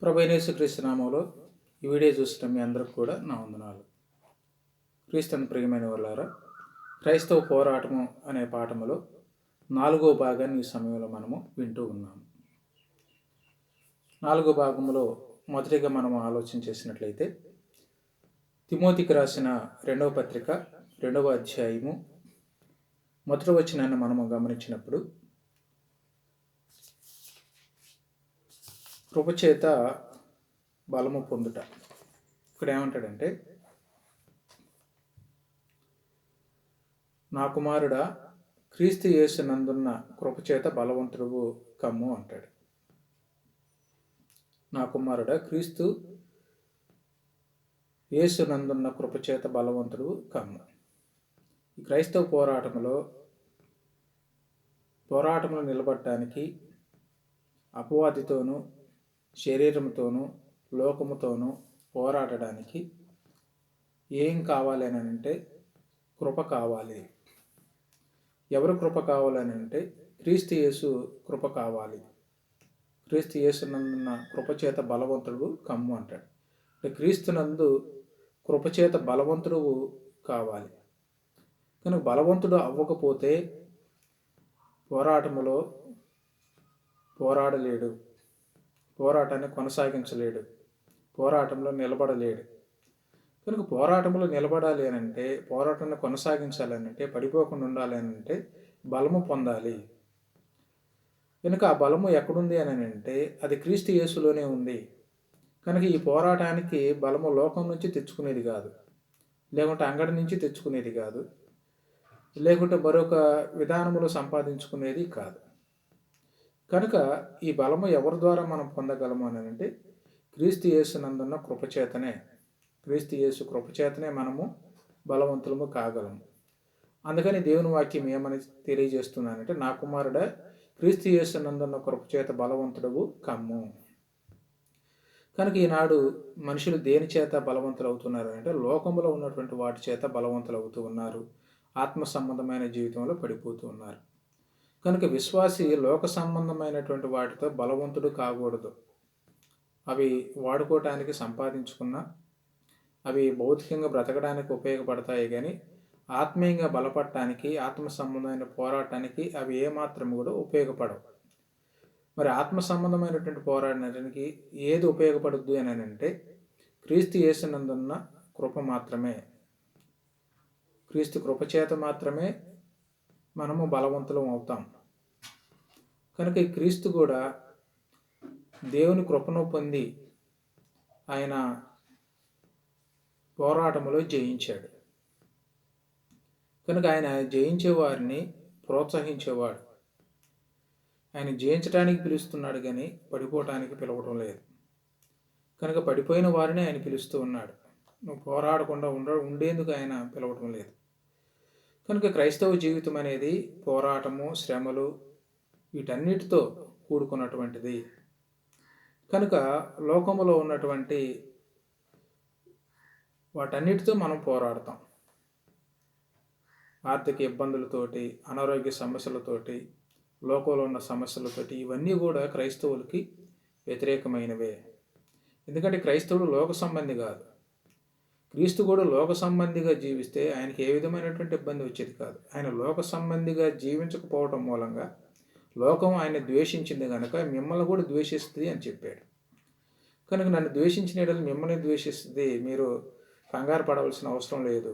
ప్రభువైన యేసుక్రీస్తు నామములో ఈ వీడియో చూస్తున్న మీ అందరికి కూడా నా వందనాలు. క్రీస్తుని ప్రియమైన వాళ్ళారా, క్రైస్తవ పోరాటము అనే పాఠములో 4వ భాగాన్ని ఈ సమయంలో మనము వింటూ ఉన్నాము. 4వ భాగంలో మొదటిగా మనము ఆలోచన చేసినట్లయితే తిమోతికి రాసిన 2వ పత్రిక 2వ అధ్యాయము మొదటి వచనాన్ని మనము గమనించినప్పుడు, కృపచేత బలము పొందుట. ఇక్కడ ఏమంటాడంటే, నా కుమారుడా, క్రీస్తు యేసునందున్న కృపచేత బలవంతుడు కమ్ము అంటాడు. నా కుమారుడా, క్రీస్తు యేసునందున్న కృపచేత బలవంతుడు కమ్ము. ఈ క్రైస్తవ పోరాటంలో నిలబడటానికి అపవాదితోనూ శరీరంతోనూ లోకముతోనూ పోరాడడానికి ఏం కావాలి అని అంటే కృప కావాలి. ఎవరు కృప కావాలని అంటే క్రీస్తు యేసు కృప కావాలి. క్రీస్తు యేసునందున్న కృపచేత బలవంతుడు కమ్ము అంటాడు. అంటే క్రీస్తునందు కృపచేత బలవంతుడు కావాలి. కనుక బలవంతుడు అవ్వకపోతే పోరాటములో పోరాడలేడు, పోరాటాన్ని కొనసాగించలేడు, పోరాటంలో నిలబడలేడు. కనుక పోరాటంలో నిలబడాలి అని అంటే, పోరాటాన్ని కొనసాగించాలని అంటే, పడిపోకుండా ఉండాలి అని అంటే బలము పొందాలి. కనుక ఆ బలము ఎక్కడుంది అని అంటే అది క్రీస్తు యేసులోనే ఉంది. కనుక ఈ పోరాటానికి బలము లోకం నుంచి తెచ్చుకునేది కాదు, లేకుంటే అంగడి నుంచి తెచ్చుకునేది కాదు, లేకుంటే మరొక విధానములో సంపాదించుకునేది కాదు. కనుక ఈ బలము ఎవరి ద్వారా మనం పొందగలము అని అంటే క్రీస్తు యేసునందున్న కృపచేతనే. క్రీస్తు యేసు కృపచేతనే మనము బలవంతులము కాగలము. అందుకని దేవుని వాక్యం ఏమని తెలియజేస్తున్నానంటే, నా కుమారుడా, క్రీస్తు యేసునందున్న కృపచేత బలవంతుడవు కమ్ము. కనుక ఈనాడు మనుషులు దేని చేత బలవంతులు అవుతున్నారు అంటే లోకంలో ఉన్నటువంటి వాటి చేత బలవంతులు అవుతూ ఉన్నారు. ఆత్మ సంబంధమైన జీవితంలో పడిపోతూ ఉన్నారు. కనుక విశ్వాసి లోక సంబంధమైనటువంటి వాటితో బలవంతుడు కాకూడదు. అవి వాడుకోవటానికి సంపాదించుకున్న, అవి భౌతికంగా బ్రతకడానికి ఉపయోగపడతాయి, కానీ ఆత్మీయంగా బలపడటానికి, ఆత్మ సంబంధమైన పోరాటానికి అవి ఏమాత్రం కూడా ఉపయోగపడవు. మరి ఆత్మ సంబంధమైనటువంటి పోరాటానికి ఏది ఉపయోగపడుద్ది అని అంటే క్రీస్తు యేసునందున్న కృప మాత్రమే. క్రీస్తు కృపచేత మాత్రమే మనము బలవంతులం అవుతాం. కనుక ఈ క్రీస్తు కూడా దేవుని కృపను పొంది ఆయన పోరాటములో జయించాడు. కనుక ఆయన జయించే వారిని ప్రోత్సహించేవాడు. ఆయన జయించడానికి పిలుస్తున్నాడు, కానీ పడిపోవటానికి పిలవడం లేదు. కనుక పడిపోయిన వారిని ఆయన పిలుస్తూ ఉన్నాడు. నువ్వు పోరాడకుండా ఉండేందుకు ఆయన పిలవటం లేదు. కనుక క్రైస్తవ జీవితం అనేది పోరాటము, శ్రమలు, వీటన్నిటితో కూడుకున్నటువంటిది. కనుక లోకములో ఉన్నటువంటి వాటన్నిటితో మనం పోరాడతాం. ఆర్థిక ఇబ్బందులతోటి, అనారోగ్య సమస్యలతోటి, లోకంలో ఉన్న సమస్యలతోటి, ఇవన్నీ కూడా క్రైస్తవులకి వ్యతిరేకమైనవే. ఎందుకంటే క్రైస్తవుడు లోక సంబంధి కాదు. క్రీస్తు కూడా లోక సంబంధిగా జీవిస్తే ఆయనకి ఏ విధమైనటువంటి ఇబ్బంది వచ్చేది కాదు. ఆయన లోక సంబంధిగా జీవించకపోవటం మూలంగా లోకం ఆయన ద్వేషించింది కనుక మిమ్మల్ని కూడా ద్వేషిస్తుంది అని చెప్పాడు. కనుక నన్ను ద్వేషించిన మిమ్మల్ని ద్వేషిస్తుంది, మీరు కంగారు పడవలసిన అవసరం లేదు.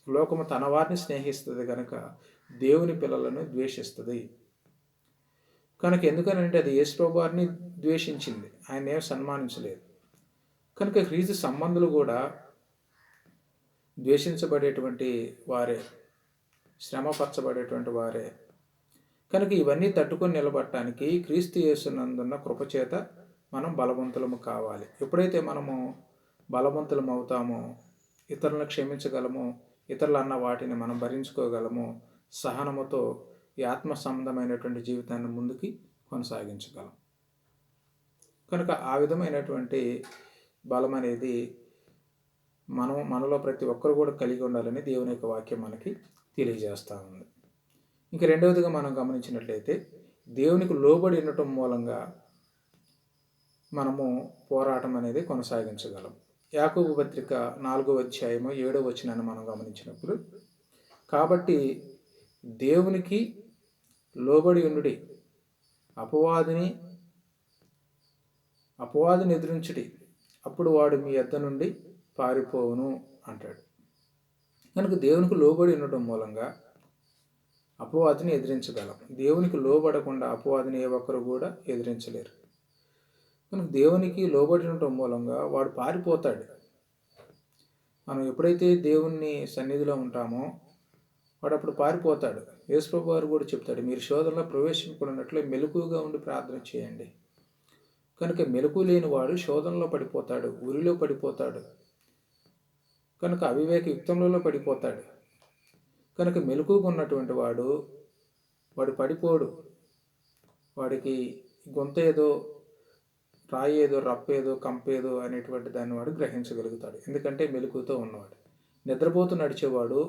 లోకము తన వారిని స్నేహిస్తుంది కనుక దేవుని పిల్లలను ద్వేషిస్తుంది. కనుక ఎందుకనంటే అది యేసు వారిని ద్వేషించింది, ఆయన ఏం సన్మానించలేదు. కనుక క్రీస్తు సంబంధులు కూడా ద్వేషించబడేటువంటి వారే, శ్రమపరచబడేటువంటి వారే. కనుక ఇవన్నీ తట్టుకొని నిలబడటానికి క్రీస్తు యేసునందున్న కృపచేత మనం బలవంతులము కావాలి. ఎప్పుడైతే మనము బలవంతులం అవుతామో ఇతరులను క్షమించగలము, ఇతరులు అన్న వాటిని మనం భరించుకోగలము, సహనముతో ఈ ఆత్మ సంబంధమైనటువంటి జీవితాన్ని ముందుకి కొనసాగించగలం. కనుక ఆ విధమైనటువంటి బలం అనేది మనలో ప్రతి ఒక్కరు కూడా కలిగి ఉండాలని దేవుని యొక్క వాక్యం మనకి తెలియజేస్తూ ఉంది. ఇంక రెండవదిగా మనం గమనించినట్లయితే దేవునికి లోబడి ఉండటం మూలంగా మనము పోరాటం అనేది కొనసాగించగలం. యాకోబు పత్రిక 4వ అధ్యాయము 7వ వచనాన్ని మనం గమనించినప్పుడు, కాబట్టి దేవునికి లోబడి ఉండుడి, అపవాదిని ఎదిరించుడి, అప్పుడు వాడు మీ యొద్ద నుండి పారిపోవును అంటాడు. కనుక దేవునికి లోబడి ఉండటం మూలంగా అపవాదిని ఎదిరించగలం. దేవునికి లోబడకుండా అపవాదిని ఏ ఒక్కరు కూడా ఎదిరించలేరు. కనుక దేవునికి లోబడి ఉండటం మూలంగా వాడు పారిపోతాడు. మనం ఎప్పుడైతే దేవుని సన్నిధిలో ఉంటామో వాడు అప్పుడు పారిపోతాడు. యేసుప్రభు వారు కూడా చెప్తాడు, మీరు శోధనలో ప్రవేశింపకున్నట్లు మెలకువగా ఉండి ప్రార్థన చేయండి. కనుక మెలకు లేని వాడు శోధనలో పడిపోతాడు, ఉరిలో పడిపోతాడు, కనుక అవివేక యుక్తంలో పడిపోతాడు. కనుక మెలకుగా ఉన్నటువంటి వాడు పడిపోడు. వాడికి గొంత ఏదో, రాయేదో, రప్పేదో, కంపేదో అనేటువంటి దాన్ని వాడు గ్రహించగలుగుతాడు. ఎందుకంటే మెలకుతో ఉన్నవాడు. నిద్రపోతూ నడిచేవాడు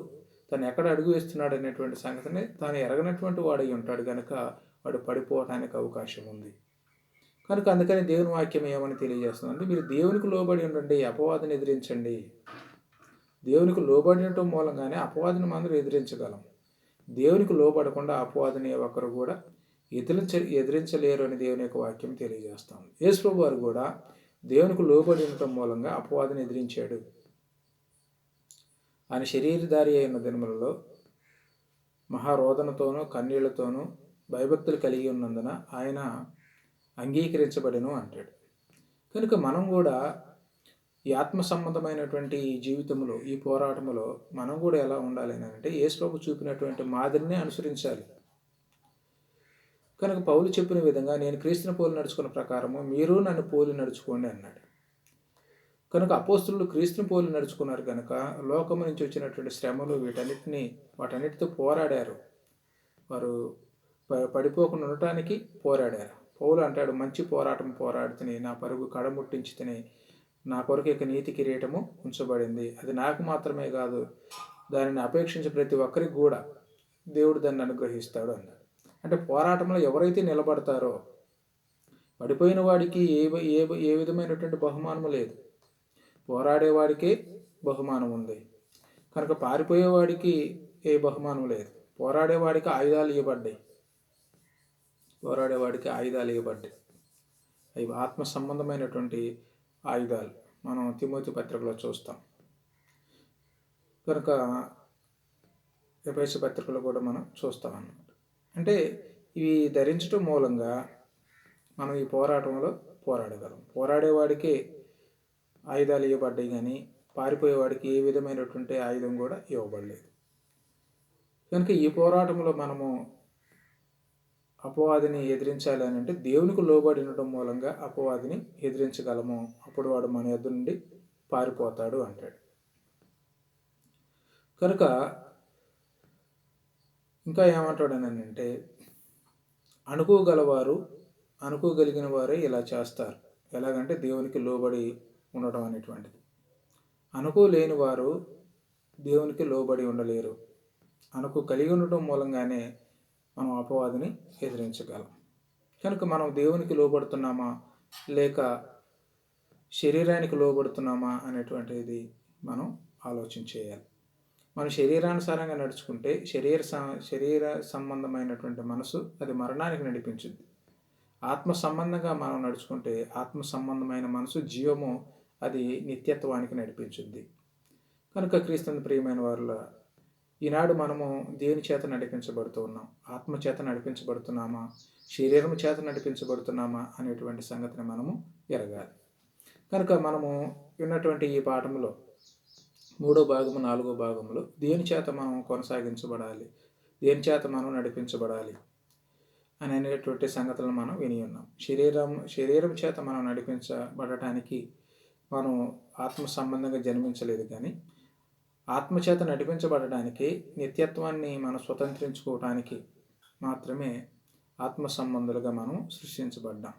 తను ఎక్కడ అడుగు వేస్తున్నాడు అనేటువంటి సంగతిని తాను ఎరగనటువంటి వాడై ఉంటాడు. కనుక వాడు పడిపోవడానికి అవకాశం ఉంది. కనుక అందుకని దేవుని వాక్యం ఏమని తెలియజేస్తుందంటే, మీరు దేవునికి లోబడి ఉండండి, అపవాదిని ఎదిరించండి. దేవునికి లోబడి ఉండటం మూలంగానే అపవాదిని మనం ఎదిరించగలం. దేవునికి లోబడకుండా అపవాదిని ఒకరు కూడా ఎదిరించలేరు అని దేవుని యొక్క వాక్యం తెలియజేస్తాం. యేసుప్రభు వారు కూడా దేవునికి లోబడి ఉండటం మూలంగా అపవాదిని ఎదిరించాడు. ఆయన శరీరధారి అయిన దినములలో మహారోదనతోనూ కన్నీళ్లతోనూ భయభక్తులు కలిగి ఉన్నందున ఆయన అంగీకరించబడెను అంటాడు. కనుక మనం కూడా ఈ ఆత్మ సంబంధమైనటువంటి ఈ జీవితంలో, ఈ పోరాటంలో మనం కూడా ఎలా ఉండాలి అంటే యేసుప్రభు చూపినటువంటి మాదిరిని అనుసరించాలి. కనుక పౌలు చెప్పిన విధంగా నేను క్రీస్తుని పోలి నడుచుకున్న ప్రకారము మీరు నన్ను పోలి నడుచుకోండి అన్నాడు. కనుక అపోస్తులు క్రీస్తుని పోలి నడుచుకున్నారు. కనుక లోకము నుంచి వచ్చినటువంటి శ్రమలు వాటన్నిటితో పోరాడారు. వారు పడిపోకుండా ఉండటానికి పోరాడారు. పౌలు అంటాడు, మంచి పోరాటం పోరాడుతుని, నా పరుగు కడముట్టించుతుని, నా కొరకు ఇక నీతి కిరీటము ఉంచబడింది. అది నాకు మాత్రమే కాదు, దానిని అపేక్షించే ప్రతి ఒక్కరికి కూడా దేవుడు దాన్ని అనుగ్రహిస్తాడు అన్నాడు. అంటే పోరాటంలో ఎవరైతే నిలబడతారో పడిపోయిన వాడికి ఏ విధమైనటువంటి బహుమానము లేదు, పోరాడేవాడికే బహుమానం ఉంది. కనుక పారిపోయేవాడికి ఏ బహుమానం లేదు. పోరాడేవాడికి ఆయుధాలు ఇవ్వబడ్డాయి. అవి ఆత్మ సంబంధమైనటువంటి ఆయుధాలు మనం తిమోతి పత్రికలో చూస్తాం. కనుక ఎఫెసీ పత్రికలో కూడా మనం చూస్తాం అన్నమాట. అంటే ఇవి ధరించడం మూలంగా మనం ఈ పోరాటంలో పోరాడగలం. పోరాడేవాడికి ఆయుధాలు ఇవ్వబడ్డాయి, కానీ పారిపోయేవాడికి ఏ విధమైనటువంటి ఆయుధం కూడా ఇవ్వబడలేదు. కనుక ఈ పోరాటంలో మనము అపవాదిని ఎదిరించాలి అని అంటే దేవునికి లోబడి ఉండటం మూలంగా అపవాదిని ఎదిరించగలము. అప్పుడు వాడు మన యొద్ద నుండి పారిపోతాడు అంటాడు. కనుక ఇంకా ఏమంటాడు అని అంటే, అనుకోగలిగిన వారే ఇలా చేస్తారు. ఎలాగంటే దేవునికి లోబడి ఉండటం అనేటువంటిది. అనుకోలేని వారు దేవునికి లోబడి ఉండలేరు. కలిగి ఉండటం మూలంగానే మనం అపవాదిని ఎదిరించగలం. కనుక మనం దేవునికి లోబడుతున్నామా లేక శరీరానికి లోబడుతున్నామా అనేటువంటిది మనం ఆలోచన చేయాలి. మనం శరీరానుసారంగా నడుచుకుంటే శరీర సంబంధమైనటువంటి మనసు అది మరణానికి నడిపించుద్ది. ఆత్మ సంబంధంగా మనం నడుచుకుంటే ఆత్మ సంబంధమైన మనసు జీవము అది నిత్యత్వానికి నడిపించుద్ది. కనుక క్రీస్తు ప్రియమైన వారుల ఈనాడు మనము దేని చేత నడిపించబడుతూ ఉన్నాం? ఆత్మ చేత నడిపించబడుతున్నామా, శరీరం చేత నడిపించబడుతున్నామా అనేటువంటి సంగతిని మనము ఎరగాలి. కనుక మనము విన్నటువంటి ఈ పాఠంలో 3వ భాగము 4వ భాగంలో దేని చేత మనం కొనసాగించబడాలి, దేని చేత మనం నడిపించబడాలి అని అనేటువంటి సంగతులను మనం విని ఉన్నాం. శరీరం చేత మనం నడిపించబడటానికి మనం ఆత్మ సంబంధంగా జన్మించలేదు, కానీ ఆత్మచేత నడిపించబడడానికి, నిత్యత్వాన్ని మనం స్వతంత్రించుకోవటానికి మాత్రమే ఆత్మ సంబంధులుగా మనం సృష్టించబడ్డాం.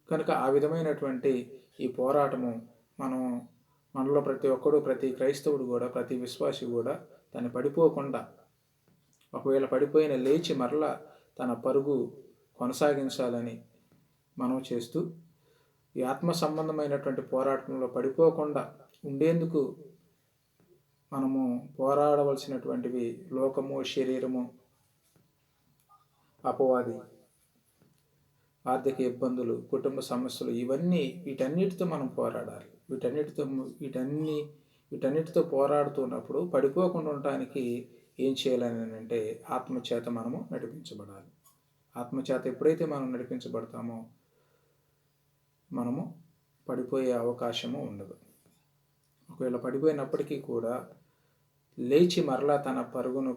కనుక ఆ విధమైనటువంటి ఈ పోరాటము మనలో ప్రతి ఒక్కడు, ప్రతి క్రైస్తవుడు కూడా, ప్రతి విశ్వాసి కూడా తను పడిపోకుండా, ఒకవేళ పడిపోయిన లేచి మరలా తన పరుగు కొనసాగించాలని మనం చేస్తూ ఈ ఆత్మ సంబంధమైనటువంటి పోరాటంలో పడిపోకుండా ఉండేందుకు మనము పోరాడవలసినటువంటివి లోకము, శరీరము, అపవాది, ఆర్థిక ఇబ్బందులు, కుటుంబ సమస్యలు, వీటన్నిటితో మనం పోరాడాలి. వీటన్నిటితో పోరాడుతున్నప్పుడు పడిపోకుండా ఉండటానికి ఏం చేయాలని అంటే ఆత్మచేత మనము నడిపించబడాలి. ఆత్మచేత ఎప్పుడైతే మనం నడిపించబడతామో మనము పడిపోయే అవకాశము ఉండదు. ఒకవేళ పడిపోయినప్పటికీ కూడా లేచి మరలా తన పరుగును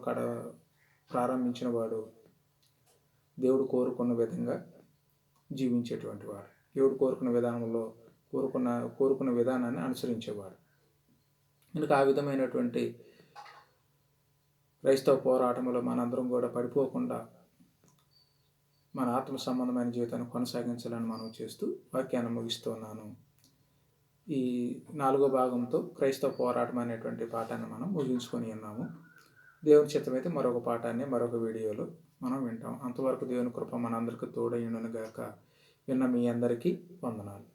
ప్రారంభించిన వాడు దేవుడు కోరుకున్న విధంగా జీవించేటువంటి వాడు. దేవుడు కోరుకున్న విధానంలో కోరుకున్న విధానాన్ని అనుసరించేవాడు. కనుక ఆ విధమైనటువంటి క్రైస్తవ పోరాటంలో మనందరం కూడా పడిపోకుండా మన ఆత్మ సంబంధమైన జీవితాన్ని కొనసాగించాలని మనం చేస్తూ వాక్యాన్ని ముగిస్తున్నాను. ఈ 4వ భాగంతో క్రైస్తవ పోరాటం అనేటువంటి పాఠాన్ని మనం ముగించుకొని ఉన్నాము. దేవుని చిత్తమైతే మరొక పాఠాన్ని మరొక వీడియోలో మనం వింటాం. అంతవరకు దేవుని కృప మనందరికీ తోడైయుండును గాక. విన్న మీ అందరికీ వందనాలు.